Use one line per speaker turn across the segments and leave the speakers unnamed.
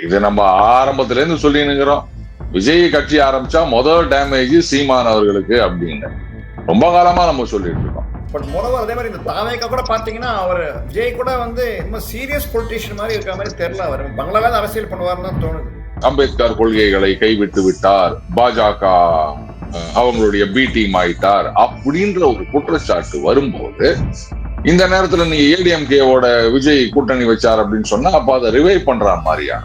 இது நம்ம ஆரம்பத்துல இருந்து சொல்லினுங்கிறோம். விஜய் கட்சி ஆரம்பிச்சா முதல் டேமேஜ் சீமான் அவர்களுக்கு அப்படின்னு ரொம்ப காலமா நம்ம சொல்லிட்டு இருக்கோம்.
பட் மோரோவர் அதே மாதிரி இந்த தாவேக்கா கூட பாத்தீங்கன்னா அவர் விஜய் கூட வந்து ரொம்ப சீரியஸ் பொலிட்டீஷியன் மாதிரி இருக்கிற மாதிரி தெரியல. அவர் பங்களாதான் அரசியல் பண்ணுவாருன்னு தோணுது.
அம்பேத்கர் கொள்கைகளை கைவிட்டு விட்டார், பாஜக அவங்களுடைய பி டீம் ஆயிட்டார் அப்படின்ற ஒரு குற்றச்சாட்டு வரும்போது இந்த நேரத்துல நீ ஏடிஎம்கேவோட விஜய் கூட்டணி வச்சார் அப்படின்னு சொன்னா அப்ப அதை ரிவைவ் பண்ற மாதிரியா.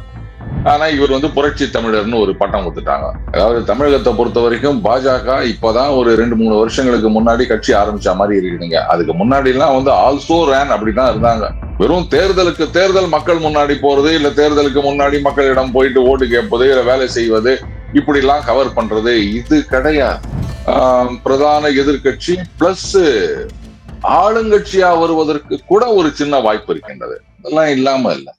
ஆனா இவர் வந்து புரட்சி தமிழர்னு ஒரு பட்டம் கொடுத்துட்டாங்க. அதாவது தமிழகத்தை பொறுத்த வரைக்கும் பாஜக இப்பதான் ஒரு 2-3 வருஷங்களுக்கு முன்னாடி கட்சி ஆரம்பிச்ச மாதிரி இருக்குதுங்க. அதுக்கு முன்னாடி எல்லாம் வந்து ஆல்சோ ரேன் அப்படிதான் இருந்தாங்க. வெறும் தேர்தலுக்கு தேர்தல் மக்கள் முன்னாடி போறது, இல்ல தேர்தலுக்கு முன்னாடி மக்களிடம் போயிட்டு ஓட்டு கேட்பது, இல்ல வேலை செய்வது, இப்படி எல்லாம் கவர் பண்றது இது கிடையாது. பிரதான எதிர்கட்சி பிளஸ் ஆளுங்கட்சியா வருவதற்கு கூட ஒரு சின்ன வாய்ப்பு இருக்கின்றது. அதெல்லாம் இல்லாம இல்ல.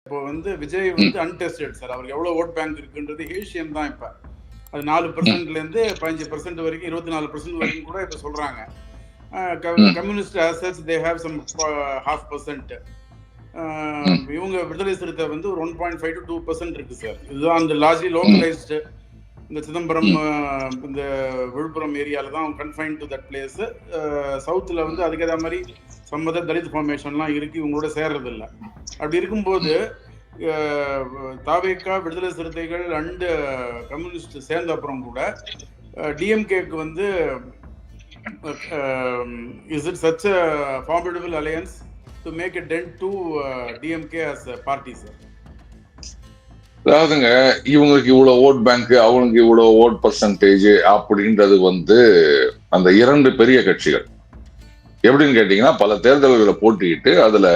இப்போ வந்து விஜய் வந்து அன்டெஸ்டட் சார். அவருக்கு எவ்வளவு ஓட் பேங்க் இருக்குன்றது ஹேஷியம் தான். இப்ப அது 4%ல இருந்து 15% வரைக்கும் 24% வரைக்கும் கூட இப்ப சொல்றாங்க. Communist assets they have some 0.5%. இவங்க விடுதலை சிறுத்தை வந்து ஒரு 1.5 to 2% இருக்கு சார். இதுதான் அந்த லார்ஜ்லி லோக்கலைஸ்டு. இந்த சிதம்பரம் இந்த விழுப்புரம் ஏரியால தான் கன்ஃபைன் டு தட் பிளேஸ். சவுத்துல வந்து அதுக்கேற்ற மாதிரி சம்மத தலித் ஃபார்மேஷன்லாம் இருக்கு, இவங்களோட சேர்றது இல்லை. அப்படி இருக்கும்போது தாவேக்கா, விடுதலை சிறுத்தைகள் அண்ட் கம்யூனிஸ்ட் சேர்ந்த அப்புறம் கூட டிஎம்கேக்கு வந்து is it such a formidable alliance to make a dent to DMK as a party sir?
அதாவதுங்க இவங்களுக்கு இவ்வளவு ஓட் பேங்க், அவங்களுக்கு இவ்வளவு ஓட் பர்சன்டேஜ் அப்படின்றது வந்து அந்த 2 பெரிய கட்சிகள் எப்படின்னு கேட்டீங்கன்னா பல தேர்தல்களை போட்டிக்கிட்டு அதுல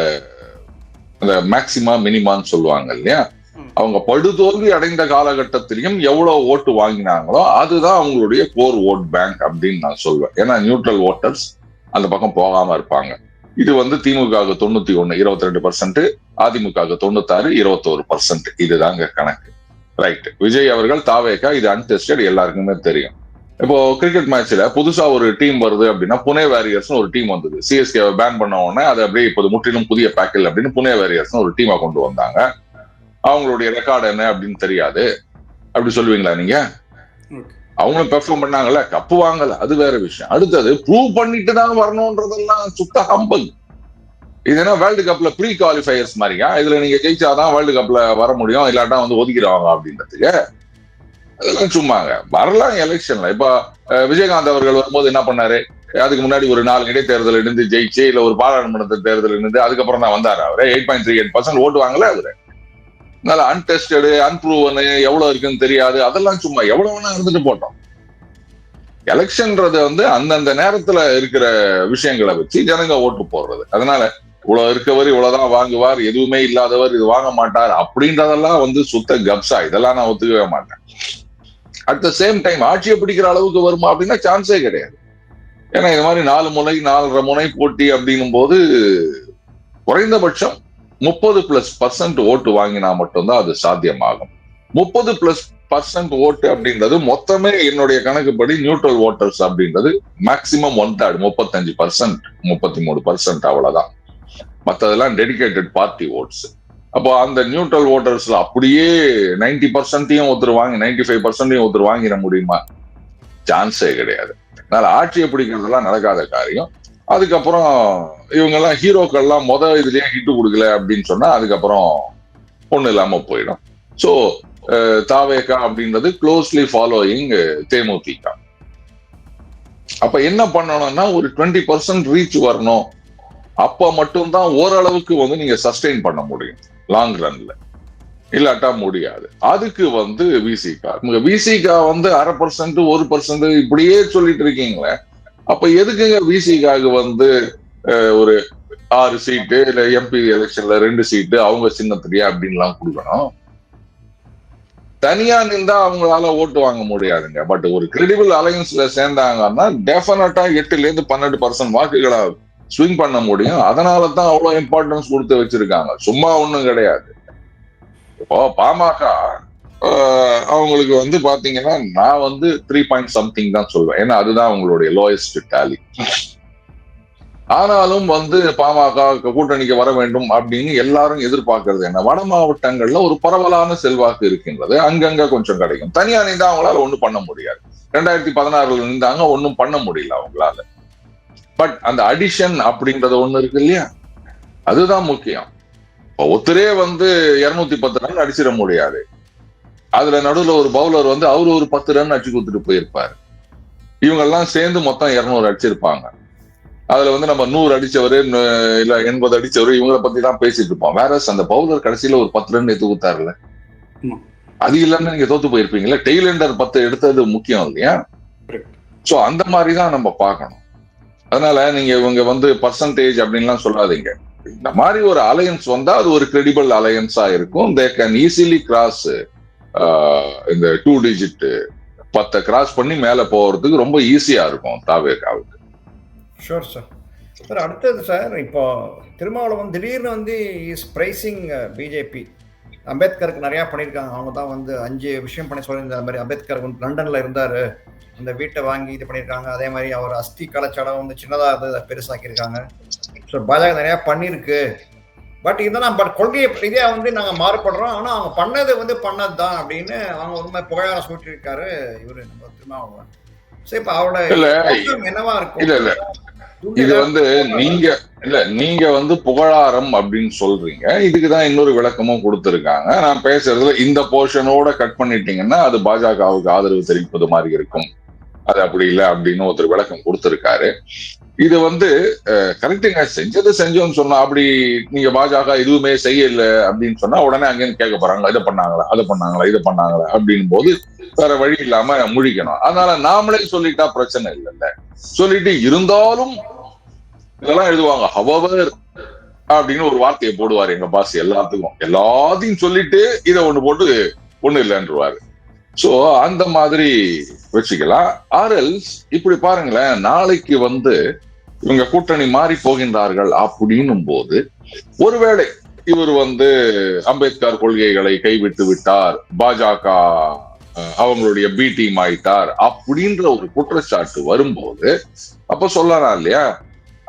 அந்த மேக்சிமா மினிமான்னு சொல்லுவாங்க இல்லையா, அவங்க படுதோல்வி அடைந்த காலகட்டத்திலையும் எவ்வளவு ஓட்டு வாங்கினாங்களோ அதுதான் அவங்களுடைய கோர் ஓட் பேங்க் அப்படின்னு நான் சொல்வேன். ஏன்னா நியூட்ரல் ஓட்டர்ஸ் அந்த பக்கம் போகாம இருப்பாங்க. இது வந்து திமுக 91 22%, அதிமுக 96 21%. இதுதாங்க கணக்கு. ரைட். விஜய் அவர்கள் தாவேக்கா இது அன்டெஸ்டட், எல்லாருக்குமே தெரியும். இப்போ கிரிக்கெட் மேட்ச்ல புதுசா ஒரு டீம் வருது அப்படின்னா புனே வாரியர்ஸ் ஒரு டீம் வந்தது. சிஎஸ்கே பேன் பண்ண உடனே அது அப்படியே இப்போது முற்றிலும் புதிய பேக்கல் அப்படின்னு புனே வாரியர்ஸ் ஒரு டீமை கொண்டு வந்தாங்க. அவங்களுடைய ரெக்கார்டு என்ன அப்படின்னு தெரியாது. அப்படி சொல்லுவீங்களா நீங்க? அவங்களும் பெர்ஃபார்ம் பண்ணாங்கல்ல, கப்பு வாங்கல, அது வேற விஷயம். அடுத்தது ப்ரூவ் பண்ணிட்டு தான் வரணும்ன்றதெல்லாம் சுத்த ஹம்பல். இது என்ன வேர்ல்டு கப்ல ப்ரீ குவாலிஃபயர்ஸ் மாதிரியா? இதுல நீங்க ஜெயிச்சாதான் வேர்ல்டு கப்ல வர முடியும், இல்லாட்டா வந்து ஒதுக்கிடுவாங்க அப்படின்றதுக்கு அதெல்லாம் சும்மாங்க. வரலாம் எலெக்ஷன்ல. இப்ப விஜயகாந்த் அவர்கள் வரும்போது என்ன பண்ணாரு? அதுக்கு முன்னாடி ஒரு 4 இடைத்தேர்தல் இருந்து ஜெயிச்சு, இல்ல ஒரு பாராளுமன்ற தேர்தல் இருந்து அதுக்கப்புறம் தான் வந்தாரு. அவரு 8.38% ஓட்டு வாங்கல. அவரு அதனால அன்டெஸ்டடு, அன்ப்ரூவனு, எவ்வளவு இருக்குன்னு தெரியாது, அதெல்லாம் சும்மா எவ்வளவு வேணா இருந்துட்டு போட்டோம். எலெக்ஷன்றது வந்து அந்தந்த நேரத்துல இருக்கிற விஷயங்களை வச்சு ஜனங்க ஓட்டு போடுறது. அதனால இவ்வளவு இருக்கவர் இவ்வளவுதான் வாங்குவார், எதுவுமே இல்லாதவர் இது வாங்க மாட்டார் அப்படின்றதெல்லாம் வந்து சுத்த கப்சா. இதெல்லாம் நான் ஒத்துக்கவே மாட்டேன். அட் த சேம் டைம் ஆட்சியை பிடிக்கிற அளவுக்கு வருமா அப்படின்னா சான்ஸே கிடையாது. ஏன்னா இது மாதிரி 4 முனை 4.5 முனை போட்டி அப்படின்னும் போது குறைந்தபட்சம் 30+% ஓட்டு வாங்கினா மட்டும்தான் அது சாத்தியமாகும். 30+% ஓட்டு அப்படின்றது மொத்தமே என்னுடைய கணக்குப்படி நியூட்ரல் ஓட்டர்ஸ் அப்படின்றது மேக்சிமம் 1/3 35%, 33% அவ்வளவுதான். மற்றதெல்லாம் டெடிகேட்டட் பார்ட்டி ஓட்ஸ். அப்போ அந்த நியூட்ரல் ஓட்டர்ஸ்ல அப்படியே 90%-யும் ஒருத்தர் வாங்கி 95%-யும் ஒருத்தர் வாங்கிட முடியுமா? சான்ஸே கிடையாது. அதனால ஆட்சியை பிடிக்கிறதெல்லாம் நடக்காத காரியம். அதுக்கப்புறம் இவங்க எல்லாம் ஹீரோக்கள்லாம் இதுலயே ஹிட்டு கொடுக்கல அப்படின்னு சொன்னா அதுக்கப்புறம் ஒண்ணு இல்லாம போயிடும். சோ தாவேகா அப்படின்றது க்ளோஸ்லி ஃபாலோயிங் தேமுதிக. அப்ப என்ன பண்ணணும்னா ஒரு 20% ரீச் வரணும். அப்ப மட்டும்தான் ஓரளவுக்கு வந்து நீங்க சஸ்டெயின் பண்ண முடியும் லாங் ரன்ல, இல்லாட்டா முடியாது. அதுக்கு வந்து விசிகா வந்து 0.5% 1% இப்படியே சொல்லிட்டு இருக்கீங்களே, அப்ப எதுக்குங்க விசிகாவுக்கு வந்து ஒரு 6 சீட்டு இல்ல எம்பி எலெக்ஷன்ல 2 சீட்டு அவங்க சின்னத்திலேயே அப்படின்லாம் கொடுக்கணும்? தனியா நின்றா அவங்களால ஓட்டு வாங்க முடியாதுங்க. பட் ஒரு கிரெடிபிள் அலையன்ஸ்ல சேர்ந்தாங்கன்னா டெஃபினட்டா 8-12% வாக்குகளை ஸ்விங் பண்ண முடியும். அதனாலதான் அவ்வளவு இம்பார்ட்டன்ஸ் கொடுத்து வச்சிருக்காங்க, சும்மா ஒண்ணும் கிடையாது. இப்போ பாமக அவங்களுக்கு வந்து பாத்தீங்கன்னா நான் வந்து 3 பாயிண்ட் சம்திங் தான் சொல்வேன். ஏன்னா அதுதான் அவங்களுடைய லோயஸ்ட் டேலி. ஆனாலும் வந்து பாமக கூட்டணிக்கு வர வேண்டும் அப்படின்னு எல்லாரும் எதிர்பார்க்கறது என்ன, வட மாவட்டங்கள்ல ஒரு பரவலான செல்வாக்கு இருக்கின்றது, அங்கங்க கொஞ்சம் கிடைக்கும். தனியா நின்றா அவங்களால ஒண்ணும் பண்ண முடியாது. 2016 நின்றாங்க, ஒன்னும் பண்ண முடியல அவங்களால. பட் அந்த அடிஷன் அப்படின்றது ஒண்ணு இருக்கு இல்லையா, அதுதான் முக்கியம். ஒருத்தரே வந்து 210 ரன் அடிச்சிட முடியாது. அதுல நடுவுல ஒரு பவுலர் வந்து அவரு ஒரு 10 ரன் அடிச்சு கொடுத்துட்டு போயிருப்பாரு. இவங்க எல்லாம் சேர்ந்து மொத்தம் 200 அடிச்சிருப்பாங்க. அதுல வந்து நம்ம 100 அடிச்சவரு இல்ல 80 அடிச்சவரு இவங்களை பத்தி தான் பேசிட்டு இருப்போம். வேற அந்த பவுலர் கடைசியில ஒரு 10 ரன் எடுத்து கொடுத்தாருல, அது இல்லைன்னு நீங்க தோத்து போயிருப்பீங்களா. டெய்லண்டர் 10 எடுத்தது முக்கியம் இல்லையா. சோ அந்த மாதிரிதான் நம்ம பார்க்கணும். அதனால நீங்க இவங்க வந்து பர்சன்டேஜ் அப்படின்லாம் சொல்லாதீங்க. இந்த மாதிரி ஒரு அலையன்ஸ் வந்தா அது ஒரு கிரெடிபிள் அலையன்ஸா இருக்கும். தே கேன் ஈஸிலி கிராஸ் இந்த 2 டிஜிட் 10 கிராஸ் பண்ணி மேல போறதுக்கு ரொம்ப ஈஸியா இருக்கும் தாவேகாவுக்கு.
Sure sir. சார் அடுத்தது சார், இப்போ திருமாவளவன் திடீர்னு வந்து இஸ் பிரைசிங் பிஜேபி. அம்பேத்கருக்கு நிறையா பண்ணியிருக்காங்க. அவங்க தான் வந்து 5 விஷயம் பண்ணி சொல்லியிருந்தார். மாதிரி அம்பேத்கர் வந்து லண்டனில் இருந்தார், அந்த வீட்டை வாங்கி இது பண்ணியிருக்காங்க. அதே மாதிரி அவர் அஸ்தி கலாச்சாரம் வந்து சின்னதாக இருந்தது, பெருசாக்கியிருக்காங்க. ஸோ பாஜக நிறையா பண்ணியிருக்கு. பட் இதெல்லாம் கொள்கையை ரீதியாக வந்து நாங்கள் மாறுபடுறோம், ஆனால் அவங்க பண்ணது வந்து பண்ணது தான் அப்படின்னு அவங்க ஒரு புகழாரம் சொல்லியிருக்காரு இவர் நம்ம திருமாவளவன். ஸோ இப்போ அவரோட என்னவா இருக்கும்?
இல்ல இது வந்து நீங்க வந்து புகழாரம் அப்படின்னு சொல்றீங்க. இதுக்குதான் இன்னொரு விளக்கமும் கொடுத்திருக்காங்க. நான் பேசுறதுல இந்த போர்ஷனோட கட் பண்ணிட்டீங்கன்னா அது பாஜகவுக்கு ஆதரவு தெரிவிப்பது மாதிரி இருக்கும். அது அப்படி இல்லை அப்படின்னு ஒருத்தர் விளக்கம் கொடுத்திருக்காரு. இது வந்து கரெக்டுங்க, செஞ்சது செஞ்சோன்னு சொன்னா, அப்படி நீங்க பாஜக எதுவுமே செய்யல அப்படின்னு சொன்னா உடனே அங்கேன்னு கேட்க போறாங்க, இதை பண்ணாங்களா அதை பண்ணாங்களா இதை பண்ணாங்களா அப்படின் போது வேற வழி இல்லாம முழிக்கணும். அதனால நாமளே சொல்லிட்டா பிரச்சனை இல்லைல்ல. சொல்லிட்டு இருந்தாலும் இதெல்லாம் எழுதுவாங்க, ஹவவர் அப்படின்னு ஒரு வார்த்தையை போடுவாரு எங்க பாஸ். எல்லாத்தையும் சொல்லிட்டு இதை ஒண்ணு போட்டு ஒண்ணு இல்லைன்றுவாரு. சோ அந்த மாதிரி வச்சுக்கலாம். ஆர்எல்ஸ் இப்படி பாருங்களேன், நாளைக்கு வந்து இவங்க கூட்டணி மாறி போகின்றார்கள் அப்படின்னும் போது ஒருவேளை இவர் வந்து அம்பேத்கர் கொள்கைகளை கைவிட்டு விட்டார், பாஜக அவங்களுடைய பி டீம் ஆயிட்டார் அப்படின்ற ஒரு குற்றச்சாட்டு வரும்போது அப்ப சொல்லலாம் இல்லையா,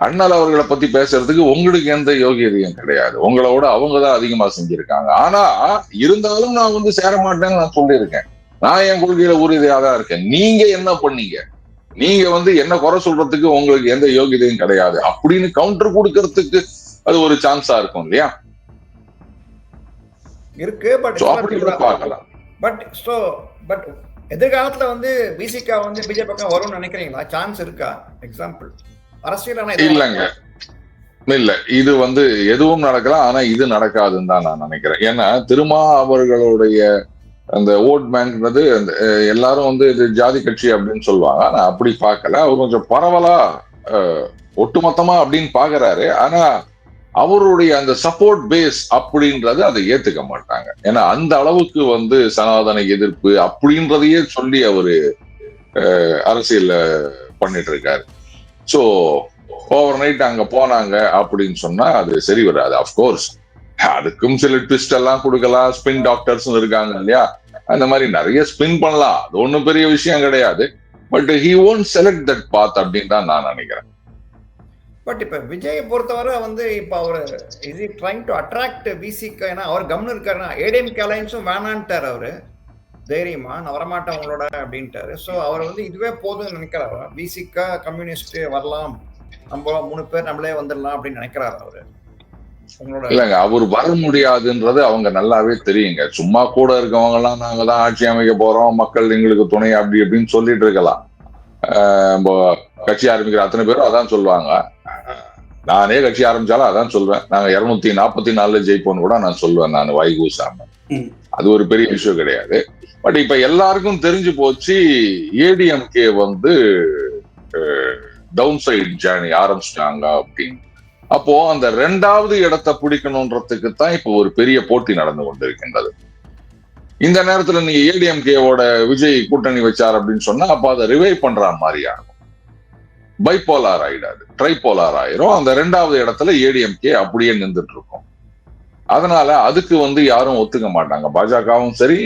அண்ணல் அவர்களை பத்தி பேசுறதுக்கு உங்களுக்கு எந்த யோகியதையும் கிடையாது, உங்களோட அவங்கதான் அதிகமா செஞ்சிருக்காங்க. ஆனா இருந்தாலும் நான் வந்து சேர மாட்டேன்னு நான் சொல்லியிருக்கேன். நான் என் கொள்கையில உறுதியா தான் இருக்கேன். நீங்க என்ன பண்ணீங்க, நீங்க வந்து என்ன குறை சொல்றதுக்கு உங்களுக்கு எந்த யோகியதையும் கிடையாது அப்படின்னு கவுண்டர் கொடுக்கறதுக்கு அது ஒரு சான்ஸா இருக்கும் இல்லையா.
இருக்கு. பட் எதிர்காலத்துல வந்து பிசிகா வந்து பிஜேபி பக்கம் வரும்னு நினைக்கிறீங்களா? சான்ஸ் இருக்கா? எக்ஸாம்பிள் அரசியல்
இல்லங்க, இல்ல இது வந்து எதுவும் நடக்கலாம், ஆனா இது நடக்காதுன்னு தான் நான் நினைக்கிறேன். ஏன்னா திருமா அவர்களுடைய அந்த ஓட் பேங்க்ன்றது எல்லாரும் வந்து இது ஜாதி கட்சி அப்படின்னு சொல்லுவாங்க. ஆனா அப்படி பார்க்கல, அவர் கொஞ்சம் பரவலா ஒட்டுமொத்தமா அப்படின்னு பாக்குறாரு. ஆனா அவருடைய அந்த சப்போர்ட் பேஸ் அப்படின்றது அதை ஏத்துக்க மாட்டாங்க. ஏன்னா அந்த அளவுக்கு வந்து சனாதன எதிர்ப்பு அப்படின்றதையே சொல்லி அவரு அரசியல் பண்ணிட்டு இருக்காரு. சோ ஓவர் நைட் அங்க போனாங்க அப்படின்னு சொன்னா அது சரி வராது. அப்கோர்ஸ் அதுக்கும் சில ட்விஸ்ட் எல்லாம் கொடுக்கலாம், ஸ்பின் டாக்டர்ஸ் இருக்காங்க இல்லையா, அந்த மாதிரி நிறைய ஸ்பின் பண்ணலாம், அது ஒன்றும் பெரிய விஷயம் கிடையாது. But he won't select that path அப்படின்னு தான் நான் நினைக்கிறேன்.
பட் இப்ப விஜயை பொறுத்தவரை வந்து இப்ப அவர் இஸ் ட்ரைங் டு அட்ராக்ட் பிசிக்கு, ஏன்னா அவர் கவனம் இருக்காருன்னா ஏடிஎம்கே அலையன்ஸும் வேணான்ட்டார் அவரு தைரியமா, நான் வரமாட்டேன் அவங்களோட அப்படின்ட்டாரு. ஸோ அவர் வந்து இதுவே போதும்னு நினைக்கிறாரா? பிசிக்கா கம்யூனிஸ்ட் வரலாம், நம்ம 3 பேர் நம்மளே வந்துடலாம் அப்படின்னு நினைக்கிறாரு அவரு?
இல்லங்க, அவர் வர முடியாதுன்றது அவங்க நல்லாவே தெரியுங்க. சும்மா கூட இருக்கவங்க எல்லாம் நாங்க தான் ஆட்சி அமைக்க போறோம், மக்கள் எங்களுக்கு துணை அப்படி அப்படின்னு சொல்லிட்டு இருக்கலாம். கட்சி ஆரம்பிக்கிற அத்தனை பேரும் அதான் சொல்லுவாங்க. நானே கட்சி ஆரம்பிச்சாலும் அதான் சொல்வேன், நாங்க 244 ஜெயிப்போன்னு கூட நான் சொல்லுவேன், நான் வாய்கூசாம. அது ஒரு பெரிய விஷயம் கிடையாது. பட் இப்ப எல்லாருக்கும் தெரிஞ்சு போச்சு ஏடிஎம்கே வந்து டவுன் சைட் ஜேர்னி ஆரம்பிச்சிட்டாங்க அப்படின்னு. அப்போ அந்த 2வது இடத்தை பிடிக்கணும்ன்றதுக்கு தான் இப்போ ஒரு பெரிய போட்டி நடந்து கொண்டிருக்கின்றது. இந்த நேரத்துல நீங்க ஏடிஎம்கேவோட விஜய் கூட்டணி வச்சார் அப்படின்னு சொன்னா அப்ப அதை ரிவைவ் பண்ற மாதிரி ஆகும். பைபோலார் ஆயிடாது, ட்ரைபோலார் ஆயிரும். அந்த 2வது இடத்துல ஏடிஎம்கே அப்படியே நின்றுட்டு இருக்கும். அதனால அதுக்கு வந்து யாரும் ஒத்துக்க மாட்டாங்க, பாஜகவும் சரி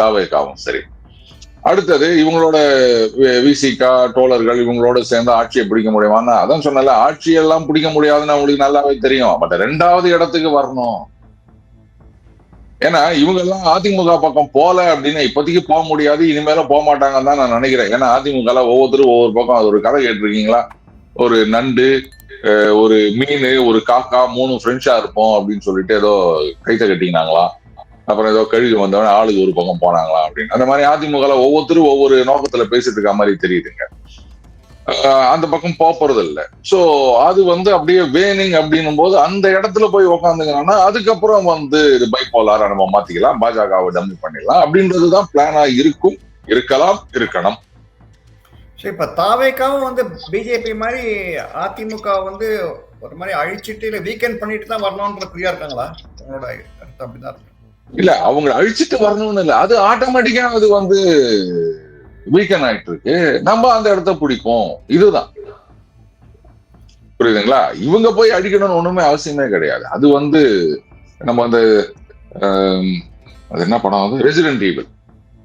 தாவேகாவும் சரி. அடுத்தது இவங்களோட விசிகா தோழர்கள் இவங்களோட சேர்ந்து ஆட்சியை பிடிக்க முடியுமான்னா, அதான் சொன்னல, ஆட்சியெல்லாம் பிடிக்க முடியாதுன்னு அவங்களுக்கு நல்லாவே தெரியும். பட் 2வது இடத்துக்கு வரணும். ஏன்னா இவங்க எல்லாம் அதிமுக பக்கம் போல அப்படின்னு இப்போதைக்கு போக முடியாது, இனிமேலும் போக மாட்டாங்கன்னு தான் நான் நினைக்கிறேன். ஏன்னா அதிமுக ஒவ்வொருத்தரும் ஒவ்வொரு பக்கம். அது ஒரு கதை கேட்டிருக்கீங்களா? ஒரு நண்டு, ஒரு மீன், ஒரு காக்கா 3 ஃப்ரெண்ட்ஸா இருப்போம் அப்படின்னு சொல்லிட்டு ஏதோ கைத்த கட்டினாங்களா, அப்புறம் ஏதோ கழுகு வந்தவன ஆளுக்கு ஒரு பக்கம் போனாங்களா அப்படின்னு. அந்த மாதிரி அதிமுக ஒவ்வொருத்தரும் ஒவ்வொரு நோக்கத்துல பேசிட்டு இருக்க மாதிரி தெரியுதுங்க. அந்த பக்கம் போறது இல்ல. சோ அது வந்து அப்படியே வேனிங் அப்படின்னும் போது அந்த இடத்துல போய் உக்காந்துங்கன்னா அதுக்கப்புறம் வந்து இது பைபோலாரா நம்ம மாத்திக்கலாம், பாஜகவை டம்மி பண்ணிடலாம் அப்படின்றதுதான் பிளானா இருக்கும், இருக்கலாம், இருக்கணும்.
இப்ப தாவேக்காவும் வந்து பிஜேபி மாதிரி அதிமுக வந்து ஒரு மாதிரி அழிச்சிட்டு இல்ல வீக்கெண்ட் பண்ணிட்டு தான் வரணும்ன்ற குறியா இருக்காங்களா? உங்களோட கருத்து அப்படிதான் இருக்கு.
இல்ல அவங்க அழிச்சிட்டு வரணும்னு இல்ல, அது ஆட்டோமேட்டிக்கா அது வந்து வீக்கெண்ட் ஆயிட்டு இருக்கு, நம்ம அந்த இடத்த பிடிப்போம், இதுதான். புரியுதுங்களா? இவங்க போய் அடிக்கணும்னு ஒண்ணுமே அவசியமே கிடையாது. அது வந்து நம்ம அந்த அது என்ன படம், வந்து Resident Evil,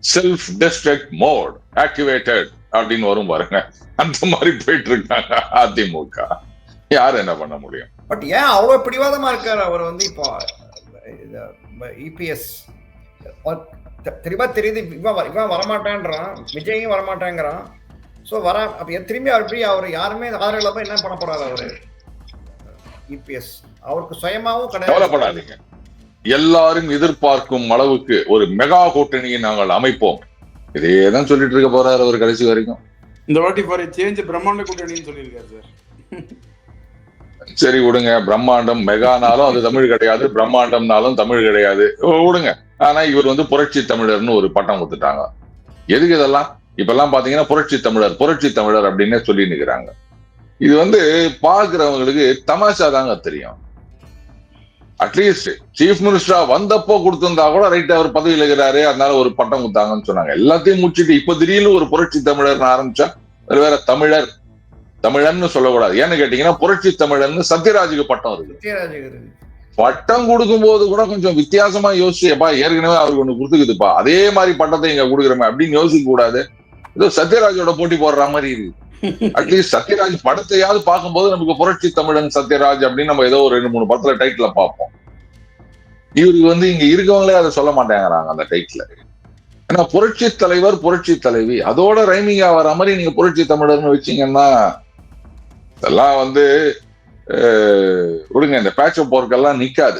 self destruct mode activated அப்படின்னு வரும் பாருங்க, அந்த மாதிரி போயிட்டு இருக்காங்க அதிமுக. யாரு என்ன பண்ண முடியும்?
பட் ஏன் அவ்வளவு பிடிவாதமா இருக்காரு அவர் வந்து? இப்போ இபிஎஸ் தெளிவா தெரியுது, இவன் வரமாட்டான்றான், விஜயும் வரமாட்டேங்கிறான். ஸோ அப்ப திரும்பி அவர் யாருமே ஆதரவு என்ன பண்ண போறாரு அவரு? இபிஎஸ் அவருக்கு சுயமாவும் கிடையாது.
கவலைப்படாதீங்க, எல்லாரும் எதிர்பார்க்கும் அளவுக்கு ஒரு மெகா கூட்டணியை நாங்கள் அமைப்போம். இதேதான் சொல்லிட்டு இருக்க போறாரு அவர் கடைசி வரைக்கும்.
இந்த வாட்டி ஃபார் சேஞ்ச் பிரம்மாண்ட கூட்டணின்னு சொல்லியிருக்காரு சார்.
சரி விடுங்க, பிரம்மாண்டம் மெகானாலும் அது தமிழ் கிடையாது, பிரம்மாண்டம்னாலும் தமிழ் கிடையாது, விடுங்க. ஆனா இவர் வந்து புரட்சி தமிழர்னு ஒரு பட்டம் கொடுத்துட்டாங்க. எதுக்கு இதெல்லாம்? இப்ப எல்லாம் பாத்தீங்கன்னா புரட்சி தமிழர் அப்படின்னு சொல்லி நிக்கிறாங்க. இது வந்து பாக்குறவங்களுக்கு தமாஷா தாங்க தெரியும். அட்லீஸ்ட் சீஃப் மினிஸ்டரா வந்தப்போ கொடுத்திருந்தா கூட ரைட், அவர் பதவியில் இருக்கிறாரு அதனால ஒரு பட்டம் கொடுத்தாங்கன்னு சொன்னாங்க. எல்லாத்தையும் முடிச்சுட்டு இப்ப திடீர்னு ஒரு புரட்சி தமிழர்னு ஆரம்பிச்சா வேற தமிழன்னு சொல்லக்கூடாது. ஏன்னு கேட்டீங்கன்னா புரட்சி தமிழர்னு சத்யராஜுக்கு பட்டம் இருக்கு. பட்டம் கொடுக்கும் போது கூட கொஞ்சம் வித்தியாசமா யோசிச்சுப்பா, ஏற்கனவே அவருக்கு ஒண்ணு கொடுத்துக்குதுப்பா, அதே மாதிரி பட்டத்தை இங்க கொடுக்குறோமே அப்படின்னு யோசிக்க கூடாது. ஏதோ சத்யராஜோட போட்டி போடுற மாதிரி இருக்கு. அட்லீஸ்ட் சத்யராஜ் படத்தையாவது பார்க்கும்போது நமக்கு புரட்சி தமிழன் சத்யராஜ் அப்படின்னு நம்ம ஏதோ ஒரு 2-3 படத்துல டைட்டில பார்ப்போம். இவருக்கு வந்து இங்க இருக்கவங்களே அதை சொல்ல மாட்டேங்கிறாங்க அந்த டைட்டில. ஏன்னா புரட்சி தலைவர் புரட்சி தலைவி அதோட ரைமிங்கா வர மாதிரி நீங்க புரட்சி தமிழர்னு வச்சீங்கன்னா இதெல்லாம் வந்து விடுங்க, இந்த பேட்ச் ஆஃப் ஒர்க் எல்லாம் நிக்காது.